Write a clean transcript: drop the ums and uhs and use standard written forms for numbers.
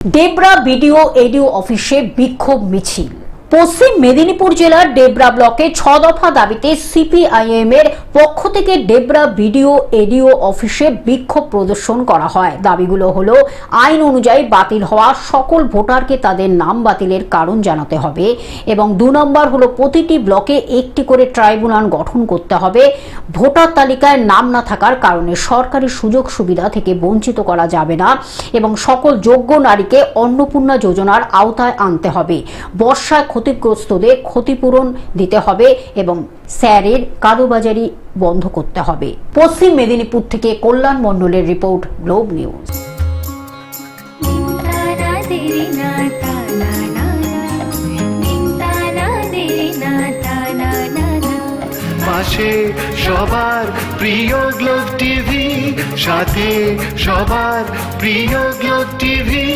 Debra BDO ADO অফিসে বিক্ষোভ মিছিল। পশ্চিম মেদিনীপুর জেলার ডেবরা ব্লকে 6 দফা দাবিতে সিপিআইএম এর পক্ষ থেকে ডেবরা বিডিও এডিও অফিসে বিক্ষোভ প্রদর্শন করা হয়। দাবিগুলো হলো আইন অনুযায়ী বাতিল হওয়া সকল ভোটারকে তাদের নাম বাতিলের কারণ জানাতে হবে এবং 2 নম্বর হলো প্রতিটি ব্লকে একটি করে ট্রাইব্যুনাল গঠন করতে হবে। ভোটার তালিকায় নাম না থাকার কারণে সরকারি সুযোগ সুবিধা থেকে বঞ্চিত করা যাবে না এবং সকল যোগ্য নারীকে অন্নপূর্ণা যোজনার আওতায় আনতে হবে। বর্ষায় ক্ষতিগ্রস্তদের ক্ষতিপূরণ দিতে হবে এবং স্যারের কালোবাজারি বন্ধ করতে হবে। পশ্চিম মেদিনীপুর থেকে কল্যাণ মণ্ডলের রিপোর্ট, গ্লোব নিউজ। পাশে সবার প্রিয় গ্লোব টিভি, সাথে সবার প্রিয় গ্লোব টিভি।